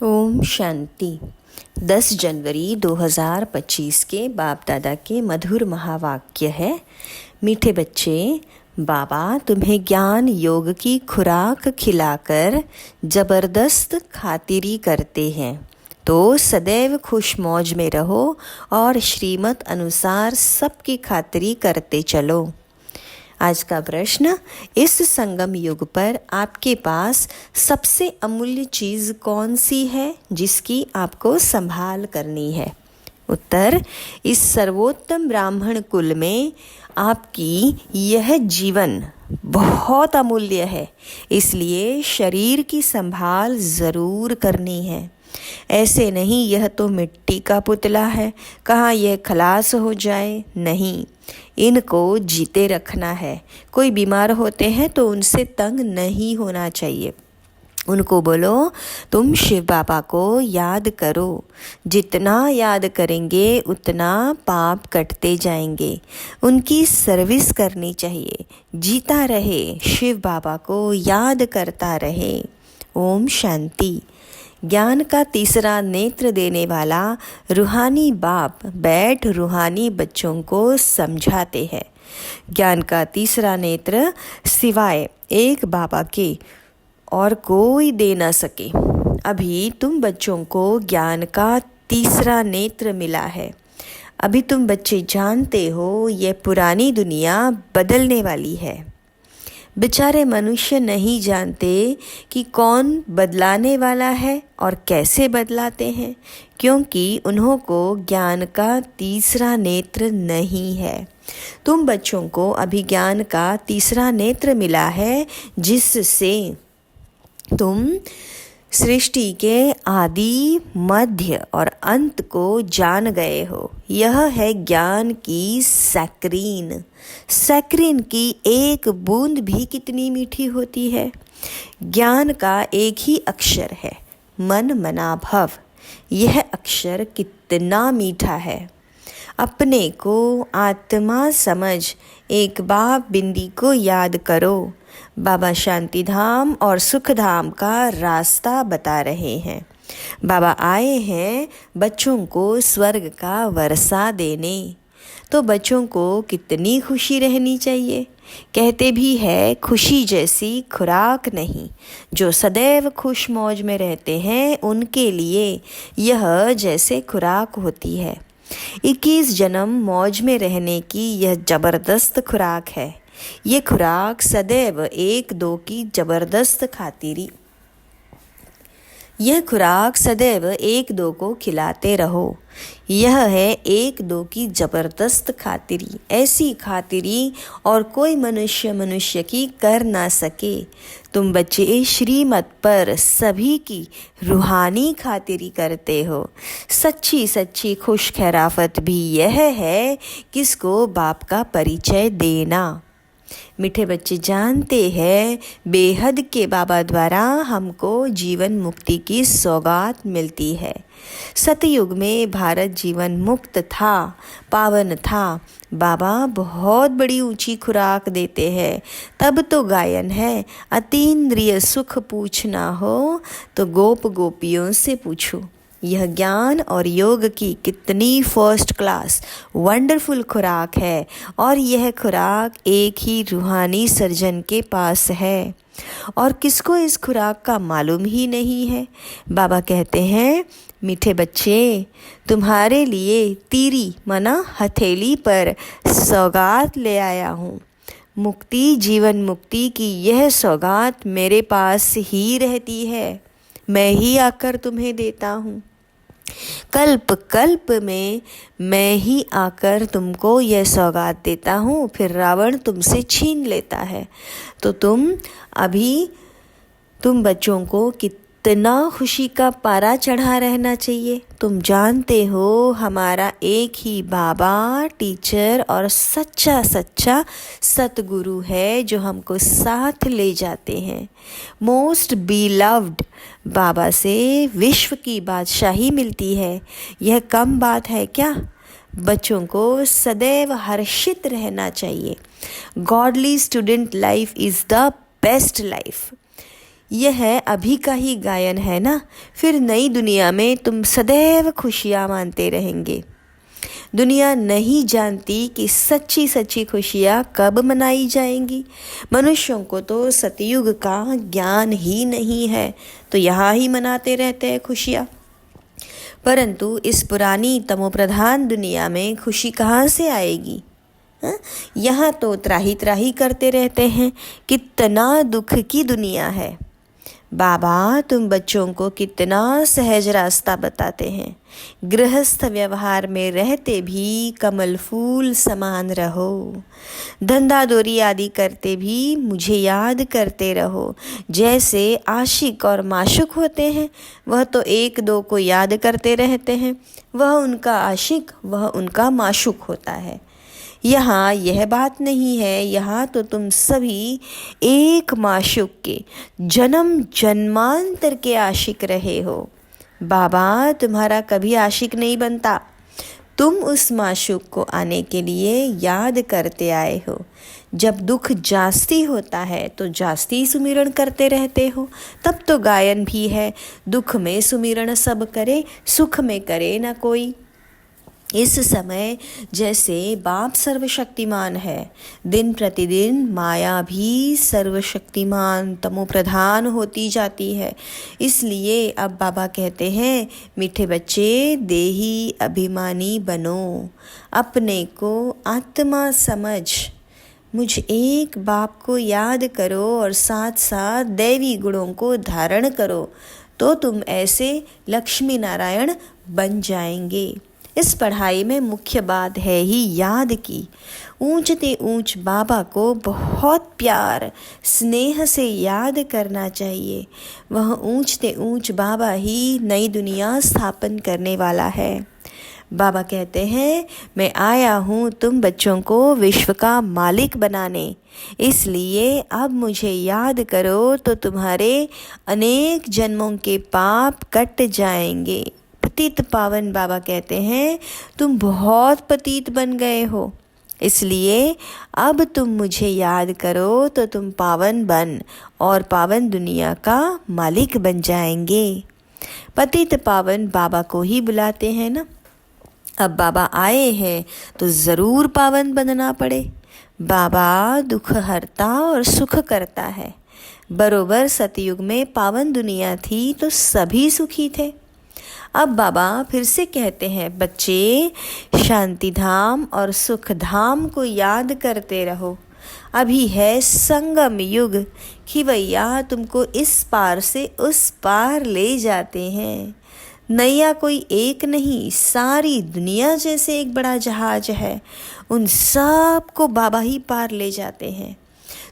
ओम शांति। 10 जनवरी 2025 के बाप दादा के मधुर महावाक्य है। मीठे बच्चे, बाबा तुम्हें ज्ञान योग की खुराक खिलाकर जबरदस्त खातिरी करते हैं, तो सदैव खुश मौज में रहो और श्रीमत अनुसार सबकी खातिरी करते चलो। आज का प्रश्न, इस संगम युग पर आपके पास सबसे अमूल्य चीज़ कौन सी है जिसकी आपको संभाल करनी है? उत्तर, इस सर्वोत्तम ब्राह्मण कुल में आपकी यह जीवन बहुत अमूल्य है, इसलिए शरीर की संभाल ज़रूर करनी है। ऐसे नहीं यह तो मिट्टी का पुतला है, कहाँ यह खलास हो जाए। नहीं, इनको जीते रखना है। कोई बीमार होते हैं तो उनसे तंग नहीं होना चाहिए। उनको बोलो तुम शिव बाबा को याद करो। जितना याद करेंगे उतना पाप कटते जाएंगे। उनकी सर्विस करनी चाहिए। जीता रहे, शिव बाबा को याद करता रहे। ओम शांति। ज्ञान का तीसरा नेत्र देने वाला रूहानी बाप बैठ रूहानी बच्चों को समझाते हैं। ज्ञान का तीसरा नेत्र सिवाय एक बाबा के और कोई दे न सके। अभी तुम बच्चों को ज्ञान का तीसरा नेत्र मिला है। अभी तुम बच्चे जानते हो यह पुरानी दुनिया बदलने वाली है। बेचारे मनुष्य नहीं जानते कि कौन बदलाने वाला है और कैसे बदलाते हैं, क्योंकि उन्हों को ज्ञान का तीसरा नेत्र नहीं है। तुम बच्चों को अभी ज्ञान का तीसरा नेत्र मिला है, जिससे तुम सृष्टि के आदि, मध्य और अंत को जान गए हो। यह है ज्ञान की सैक्रीन। सैक्रीन की एक बूंद भी कितनी मीठी होती है। ज्ञान का एक ही अक्षर है, मन मना भव। यह अक्षर कितना मीठा है। अपने को आत्मा समझ एक बाप बिंदी को याद करो। बाबा शांति धाम और सुख धाम का रास्ता बता रहे हैं। बाबा आए हैं बच्चों को स्वर्ग का वर्षा देने। तो बच्चों को कितनी खुशी रहनी चाहिए। कहते भी है खुशी जैसी खुराक नहीं। जो सदैव खुश मौज में रहते हैं उनके लिए यह जैसे खुराक होती है। 21 जन्म मौज में रहने की यह जबरदस्त खुराक है। ये खुराक सदैव एक दो की जबरदस्त खातिरी। यह खुराक सदैव एक दो को खिलाते रहो। यह है एक दो की जबरदस्त खातिरी। ऐसी खातिरी और कोई मनुष्य की कर ना सके। तुम बच्चे श्रीमत पर सभी की रूहानी खातिरी करते हो। सच्ची सच्ची खुश खैराफत भी यह है किसको बाप का परिचय देना। मीठे बच्चे जानते हैं बेहद के बाबा द्वारा हमको जीवन मुक्ति की सौगात मिलती है। सतयुग में भारत जीवन मुक्त था, पावन था। बाबा बहुत बड़ी ऊंची खुराक देते हैं। तब तो गायन है, अतीन्द्रिय सुख पूछना हो तो गोप गोपियों से पूछो। यह ज्ञान और योग की कितनी फर्स्ट क्लास वंडरफुल खुराक है, और यह खुराक एक ही रूहानी सर्जन के पास है। और किसको इस खुराक का मालूम ही नहीं है। बाबा कहते हैं मीठे बच्चे, तुम्हारे लिए तीरी मना हथेली पर सौगात ले आया हूँ। मुक्ति, जीवन मुक्ति की यह सौगात मेरे पास ही रहती है। मैं ही आकर तुम्हें देता हूँ। कल्प कल्प में मैं ही आकर तुमको यह सौगात देता हूँ, फिर रावण तुमसे छीन लेता है। तो तुम बच्चों को कितना खुशी का पारा चढ़ा रहना चाहिए। तुम जानते हो हमारा एक ही बाबा टीचर और सच्चा सच्चा सतगुरु है जो हमको साथ ले जाते हैं। मोस्ट बीलव्ड बाबा से विश्व की बादशाही मिलती है। यह कम बात है क्या? बच्चों को सदैव हर्षित रहना चाहिए। Godly student life is the best life. यह अभी का ही गायन है ना, फिर नई दुनिया में तुम सदैव खुशियाँ मानते रहेंगे। दुनिया नहीं जानती कि सच्ची सच्ची खुशियाँ कब मनाई जाएंगी। मनुष्यों को तो सतयुग का ज्ञान ही नहीं है, तो यहाँ ही मनाते रहते हैं खुशियाँ। परंतु इस पुरानी तमोप्रधान दुनिया में खुशी कहाँ से आएगी? यहाँ तो त्राही त्राही करते रहते हैं। कितना दुख की दुनिया है। बाबा तुम बच्चों को कितना सहज रास्ता बताते हैं। गृहस्थ व्यवहार में रहते भी कमल फूल समान रहो। धंधा दोरी आदि करते भी मुझे याद करते रहो। जैसे आशिक और माशुक होते हैं, वह तो एक दो को याद करते रहते हैं, वह उनका आशिक, वह उनका माशुक होता है। यहाँ यह बात नहीं है। यहाँ तो तुम सभी एक माशुक के जन्म जन्मांतर के आशिक रहे हो। बाबा तुम्हारा कभी आशिक नहीं बनता। तुम उस माशुक को आने के लिए याद करते आए हो। जब दुख जास्ती होता है तो जास्ती सुमिरन करते रहते हो। तब तो गायन भी है, दुख में सुमिरन सब करे, सुख में करे न कोई। इस समय जैसे बाप सर्वशक्तिमान है, दिन प्रतिदिन माया भी सर्वशक्तिमान तमोप्रधान होती जाती है। इसलिए अब बाबा कहते हैं, मीठे बच्चे देही अभिमानी बनो, अपने को आत्मा समझ, मुझ एक बाप को याद करो और साथ साथ दैवी गुणों को धारण करो, तो तुम ऐसे लक्ष्मी नारायण बन जाएंगे। इस पढ़ाई में मुख्य बात है ही याद की। ऊंचते ऊंच बाबा को बहुत प्यार स्नेह से याद करना चाहिए। वह ऊंचते ऊंच बाबा ही नई दुनिया स्थापन करने वाला है। बाबा कहते हैं, मैं आया हूँ तुम बच्चों को विश्व का मालिक बनाने, इसलिए अब मुझे याद करो तो तुम्हारे अनेक जन्मों के पाप कट जाएंगे। पतित पावन बाबा कहते हैं, तुम बहुत पतित बन गए हो, इसलिए अब तुम मुझे याद करो तो तुम पावन बन और पावन दुनिया का मालिक बन जाएंगे। पतित पावन बाबा को ही बुलाते हैं ना। अब बाबा आए हैं तो ज़रूर पावन बनना पड़े। बाबा दुख हरता और सुख करता है। बरोबर सतयुग में पावन दुनिया थी तो सभी सुखी थे। अब बाबा फिर से कहते हैं, बच्चे शांति धाम और सुख धाम को याद करते रहो। अभी है संगम युग कि भैया तुमको इस पार से उस पार ले जाते हैं। नैया कोई एक नहीं, सारी दुनिया जैसे एक बड़ा जहाज है, उन सब को बाबा ही पार ले जाते हैं।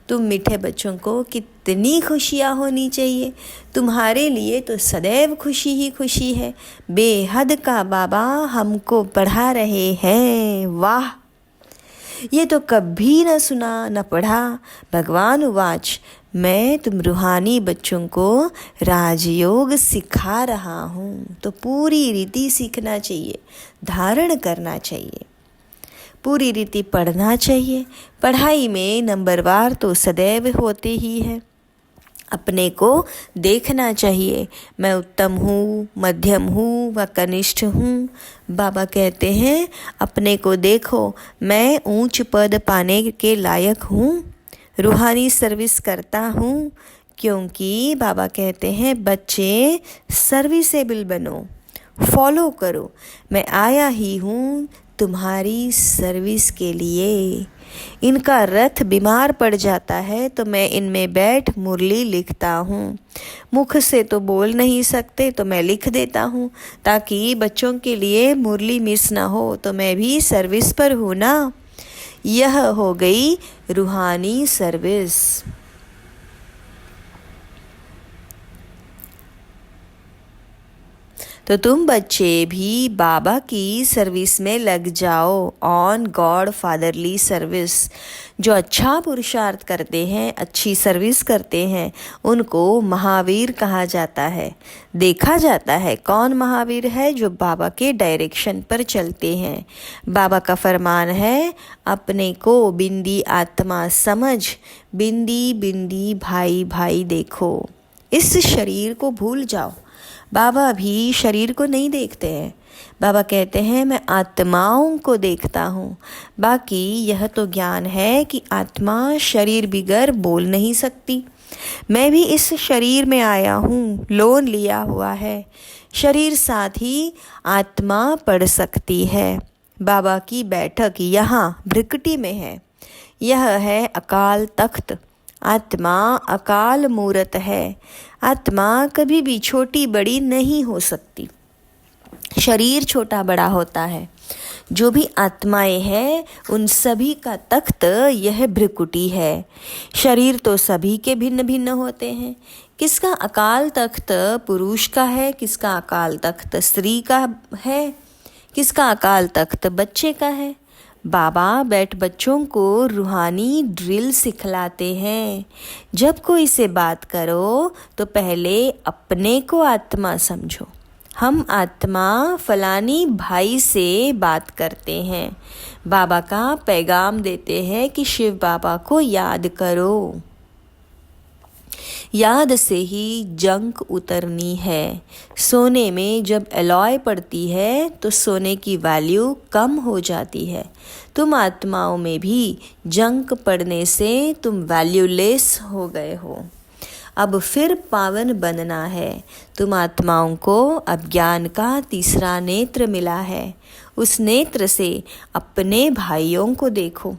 तुम मीठे बच्चों को कितनी खुशियाँ होनी चाहिए। तुम्हारे लिए तो सदैव खुशी ही खुशी है। बेहद का बाबा हमको पढ़ा रहे हैं। वाह, ये तो कभी न सुना न पढ़ा। भगवान उवाच, मैं तुम रूहानी बच्चों को राजयोग सिखा रहा हूँ। तो पूरी रीति सीखना चाहिए, धारण करना चाहिए, पूरी रीति पढ़ना चाहिए। पढ़ाई में नंबरवार तो सदैव होते ही है। अपने को देखना चाहिए, मैं उत्तम हूँ, मध्यम हूँ व कनिष्ठ हूँ। बाबा कहते हैं, अपने को देखो, मैं ऊंच पद पाने के लायक हूँ, रूहानी सर्विस करता हूँ। क्योंकि बाबा कहते हैं, बच्चे सर्विसेबल बनो, फॉलो करो। मैं आया ही हूँ तुम्हारी सर्विस के लिए। इनका रथ बीमार पड़ जाता है तो मैं इनमें बैठ मुरली लिखता हूँ। मुख से तो बोल नहीं सकते तो मैं लिख देता हूँ, ताकि बच्चों के लिए मुरली मिस ना हो। तो मैं भी सर्विस पर हूँ ना। यह हो गई रूहानी सर्विस। तो तुम बच्चे भी बाबा की सर्विस में लग जाओ, ऑन गॉड फादरली सर्विस। जो अच्छा पुरुषार्थ करते हैं, अच्छी सर्विस करते हैं, उनको महावीर कहा जाता है। देखा जाता है कौन महावीर है, जो बाबा के डायरेक्शन पर चलते हैं। बाबा का फरमान है, अपने को बिंदी आत्मा समझ, बिंदी बिंदी भाई भाई देखो। इस शरीर को भूल जाओ। बाबा भी शरीर को नहीं देखते हैं। बाबा कहते हैं मैं आत्माओं को देखता हूँ। बाकी यह तो ज्ञान है कि आत्मा शरीर बिगर बोल नहीं सकती। मैं भी इस शरीर में आया हूँ, लोन लिया हुआ है। शरीर साथ ही आत्मा पढ़ सकती है। बाबा की बैठक यहाँ भ्रिकुटी में है। यह है अकाल तख्त। आत्मा अकाल मूर्त है। आत्मा कभी भी छोटी बड़ी नहीं हो सकती। शरीर छोटा बड़ा होता है। जो भी आत्माएं हैं उन सभी का तख्त यह भ्रिकुटी है। शरीर तो सभी के भिन्न भिन्न होते हैं। किसका अकाल तख्त पुरुष का है, किसका अकाल तख्त स्त्री का है, किसका अकाल तख्त बच्चे का है। बाबा बैठ बच्चों को रूहानी ड्रिल सिखलाते हैं। जब कोई से बात करो तो पहले अपने को आत्मा समझो। हम आत्मा फलानी भाई से बात करते हैं। बाबा का पैगाम देते हैं कि शिव बाबा को याद करो। याद से ही जंक उतरनी है। सोने में जब एलॉय पड़ती है तो सोने की वैल्यू कम हो जाती है। तुम आत्माओं में भी जंक पड़ने से तुम वैल्यूलेस हो गए हो। अब फिर पावन बनना है। तुम आत्माओं को अब ज्ञान का तीसरा नेत्र मिला है। उस नेत्र से अपने भाइयों को देखो।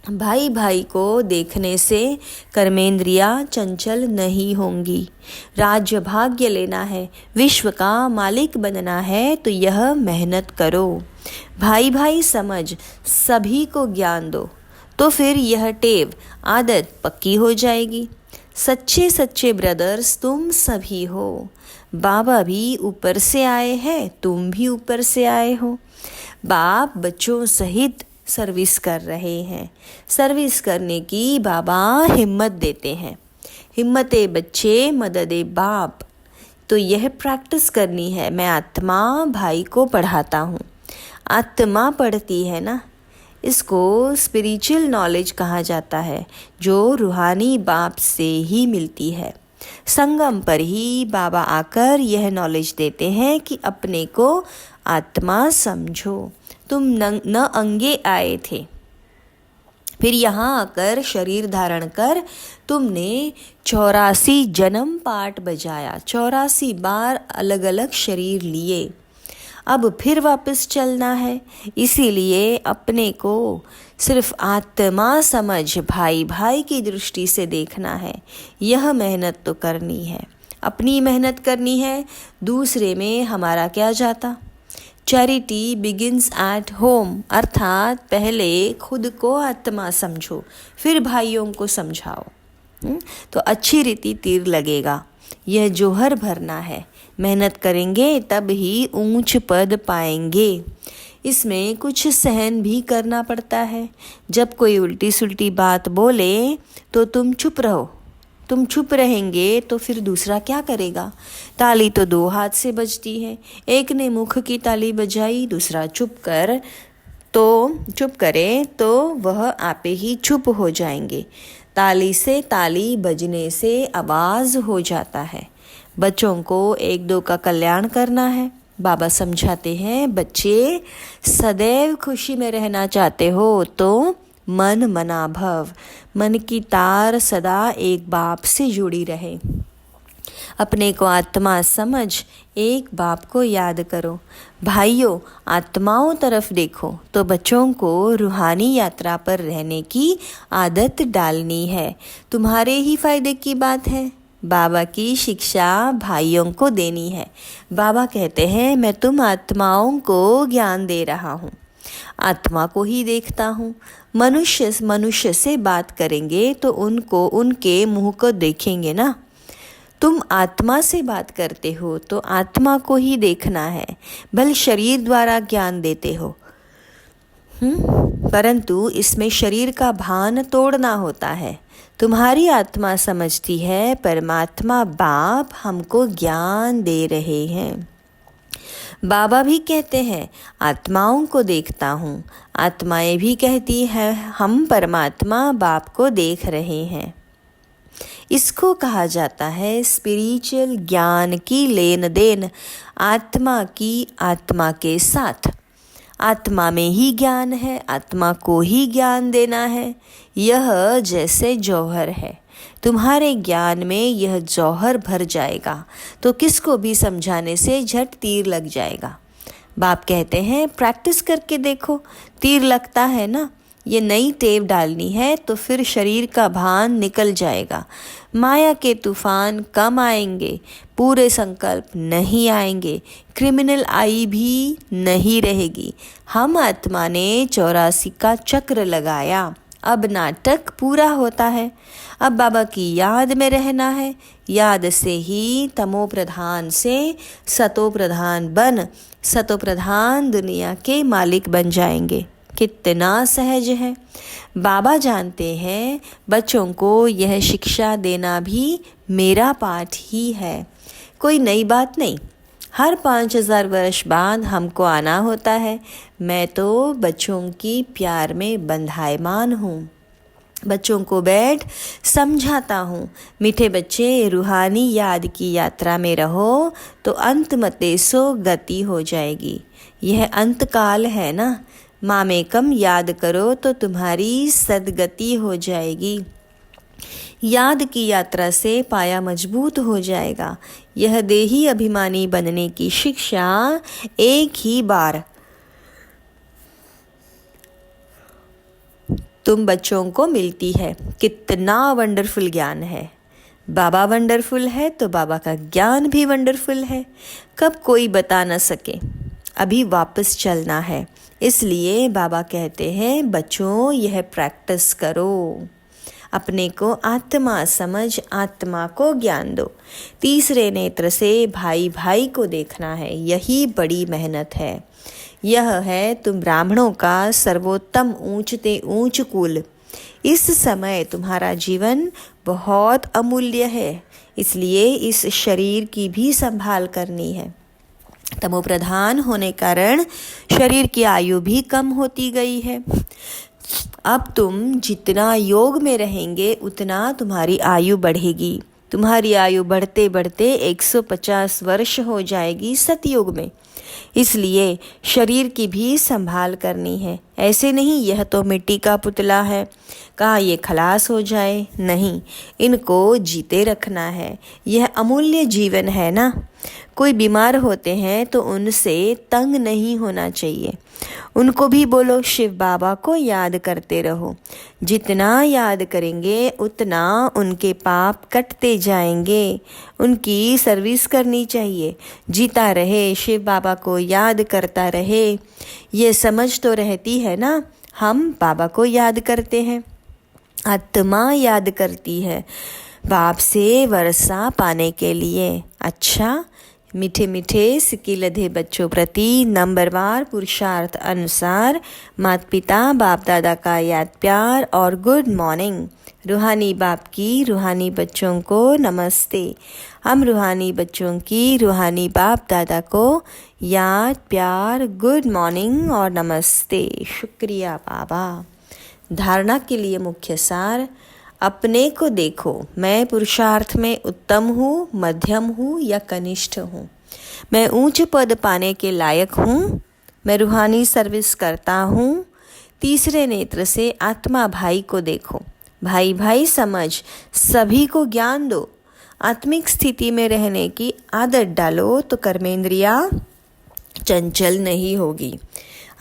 भाई भाई को देखने से कर्मेंद्रियां चंचल नहीं होंगी। राज्य भाग्य लेना है, विश्व का मालिक बनना है तो यह मेहनत करो। भाई भाई समझ सभी को ज्ञान दो तो फिर यह टेव आदत पक्की हो जाएगी। सच्चे सच्चे ब्रदर्स तुम सभी हो। बाबा भी ऊपर से आए हैं, तुम भी ऊपर से आए हो। बाप बच्चों सहित सर्विस कर रहे हैं। सर्विस करने की बाबा हिम्मत देते हैं। हिम्मते बच्चे मददे बाप। तो यह प्रैक्टिस करनी है। मैं आत्मा भाई को पढ़ाता हूँ। आत्मा पढ़ती है ना, इसको स्पिरिचुअल नॉलेज कहा जाता है जो रूहानी बाप से ही मिलती है। संगम पर ही बाबा आकर यह नॉलेज देते हैं कि अपने को आत्मा समझो। तुम न अंगे आए थे, फिर यहाँ आकर शरीर धारण कर तुमने 84 जन्म पाठ बजाया। 84 बार अलग अलग शरीर लिए। अब फिर वापस चलना है। इसीलिए अपने को सिर्फ आत्मा समझ भाई भाई की दृष्टि से देखना है। यह मेहनत तो करनी है। अपनी मेहनत करनी है। दूसरे में हमारा क्या जाता। चैरिटी बिगिंस एट होम, अर्थात पहले खुद को आत्मा समझो, फिर भाइयों को समझाओ। तो अच्छी रीति तीर लगेगा। यह जोहर भरना है। मेहनत करेंगे तब ही ऊंच पद पाएंगे। इसमें कुछ सहन भी करना पड़ता है। जब कोई उल्टी सुल्टी बात बोले तो तुम चुप रहो। तुम चुप रहेंगे तो फिर दूसरा क्या करेगा। ताली तो 2 हाथ से बजती है। एक ने मुख की ताली बजाई, दूसरा चुप करे तो वह आपे ही चुप हो जाएंगे। ताली से ताली बजने से आवाज़ हो जाता है। बच्चों को 1-2 का कल्याण करना है। बाबा समझाते हैं, बच्चे सदैव खुशी में रहना चाहते हो तो मन मना भव, मन की तार सदा एक बाप से जुड़ी रहे। अपने को आत्मा समझ एक बाप को याद करो। भाइयों, आत्माओं तरफ देखो तो बच्चों को रूहानी यात्रा पर रहने की आदत डालनी है। तुम्हारे ही फायदे की बात है। बाबा की शिक्षा भाइयों को देनी है। बाबा कहते हैं, मैं तुम आत्माओं को ज्ञान दे रहा हूँ। आत्मा को ही देखता हूँ। मनुष्य से बात करेंगे तो उनको उनके मुंह को देखेंगे ना। तुम आत्मा से बात करते हो तो आत्मा को ही देखना है। भले शरीर द्वारा ज्ञान देते हो, परंतु इसमें शरीर का भान तोड़ना होता है। तुम्हारी आत्मा समझती है परमात्मा बाप हमको ज्ञान दे रहे हैं। बाबा भी कहते हैं, आत्माओं को देखता हूँ। आत्माएं भी कहती हैं, हम परमात्मा बाप को देख रहे हैं। इसको कहा जाता है स्पिरिचुअल ज्ञान की लेन देन, आत्मा की आत्मा के साथ। आत्मा में ही ज्ञान है, आत्मा को ही ज्ञान देना है। यह जैसे जौहर है, तुम्हारे ज्ञान में यह जौहर भर जाएगा तो किसको भी समझाने से झट तीर लग जाएगा। बाप कहते हैं प्रैक्टिस करके देखो, तीर लगता है ना। ये नई टेव डालनी है तो फिर शरीर का भान निकल जाएगा। माया के तूफान कम आएंगे, पूरे संकल्प नहीं आएंगे, क्रिमिनल आई भी नहीं रहेगी। हम आत्मा ने 84 का चक्र लगाया, अब नाटक पूरा होता है। अब बाबा की याद में रहना है। याद से ही तमो प्रधान से सतो प्रधान बन सतो प्रधान दुनिया के मालिक बन जाएंगे। कितना सहज है। बाबा जानते हैं बच्चों को यह शिक्षा देना भी मेरा पाठ ही है, कोई नई बात नहीं। हर 5000 वर्ष बाद हमको आना होता है। मैं तो बच्चों की प्यार में बंधायमान हूँ, बच्चों को बैठ समझाता हूँ। मीठे बच्चे, रूहानी याद की यात्रा में रहो तो अंत मते सो गति हो जाएगी। यह अंतकाल है ना। माँ में कम याद करो तो तुम्हारी सदगति हो जाएगी। याद की यात्रा से पाया मजबूत हो जाएगा। यह देही अभिमानी बनने की शिक्षा एक ही बार तुम बच्चों को मिलती है। कितना वंडरफुल ज्ञान है। बाबा वंडरफुल है तो बाबा का ज्ञान भी वंडरफुल है। कब कोई बता न सके, अभी वापस चलना है। इसलिए बाबा कहते हैं बच्चों यह प्रैक्टिस करो, अपने को आत्मा समझ आत्मा को ज्ञान दो। तीसरे नेत्र से भाई भाई को देखना है, यही बड़ी मेहनत है। यह है तुम ब्राह्मणों का सर्वोत्तम ऊंचते ऊंच कुल। इस समय तुम्हारा जीवन बहुत अमूल्य है, इसलिए इस शरीर की भी संभाल करनी है। तमो प्रधान होने कारण शरीर की आयु भी कम होती गई है। अब तुम जितना योग में रहेंगे उतना तुम्हारी आयु बढ़ेगी। तुम्हारी आयु बढ़ते बढ़ते 150 वर्ष हो जाएगी सतयुग में। इसलिए शरीर की भी संभाल करनी है। ऐसे नहीं यह तो मिट्टी का पुतला है, कहाँ ये खलास हो जाए, नहीं, इनको जीते रखना है। यह अमूल्य जीवन है ना। कोई बीमार होते हैं तो उनसे तंग नहीं होना चाहिए। उनको भी बोलो शिव बाबा को याद करते रहो। जितना याद करेंगे उतना उनके पाप कटते जाएंगे। उनकी सर्विस करनी चाहिए। जीता रहे, शिव बाबा को याद करता रहे। ये समझ तो रहती है ना, हम बाबा को याद करते हैं, आत्मा याद करती है बाप से वर्षा पाने के लिए। अच्छा, मीठे मीठे सिक्के लधे बच्चों प्रति नंबरवार पुरुषार्थ अनुसार माता पिता बाप दादा का याद प्यार और गुड मॉर्निंग। रूहानी बाप की रूहानी बच्चों को नमस्ते। हम रूहानी बच्चों की रूहानी बाप दादा को याद प्यार गुड मॉर्निंग और नमस्ते। शुक्रिया बाबा। धारणा के लिए मुख्य सार, अपने को देखो, मैं पुरुषार्थ में उत्तम हूँ, मध्यम हूँ या कनिष्ठ हूँ। मैं ऊंच पद पाने के लायक हूँ। मैं रूहानी सर्विस करता हूँ। तीसरे नेत्र से आत्मा भाई को देखो, भाई भाई समझ, सभी को ज्ञान दो। आत्मिक स्थिति में रहने की आदत डालो तो कर्मेंद्रिया चंचल नहीं होगी।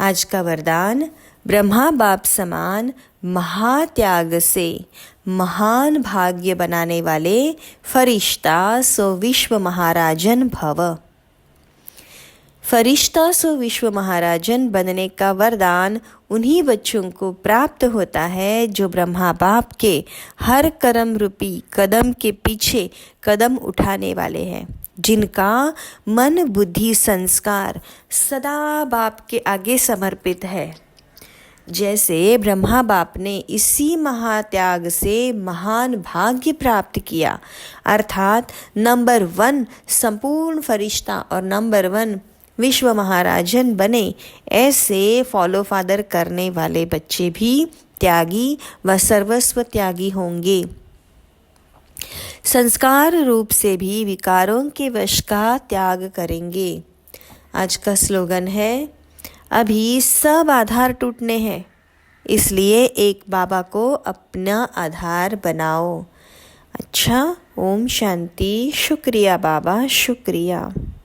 आज का वरदान, ब्रह्मा बाप समान महात्याग से महान भाग्य बनाने वाले फरिश्ता सो विश्व महाराजन भव। फरिश्ता सो विश्व महाराजन बनने का वरदान उन्हीं बच्चों को प्राप्त होता है जो ब्रह्मा बाप के हर कर्म रूपी कदम के पीछे कदम उठाने वाले हैं, जिनका मन बुद्धि संस्कार सदा बाप के आगे समर्पित है। जैसे ब्रह्मा बाप ने इसी महात्याग से महान भाग्य प्राप्त किया, अर्थात नंबर 1 संपूर्ण फरिश्ता और नंबर 1 विश्व महाराजन बने, ऐसे फॉलो फादर करने वाले बच्चे भी त्यागी व सर्वस्व त्यागी होंगे। संस्कार रूप से भी विकारों के वश का त्याग करेंगे। आज का स्लोगन है, अभी सब आधार टूटने हैं, इसलिए एक बाबा को अपना आधार बनाओ। अच्छा, ओम शांति। शुक्रिया बाबा, शुक्रिया।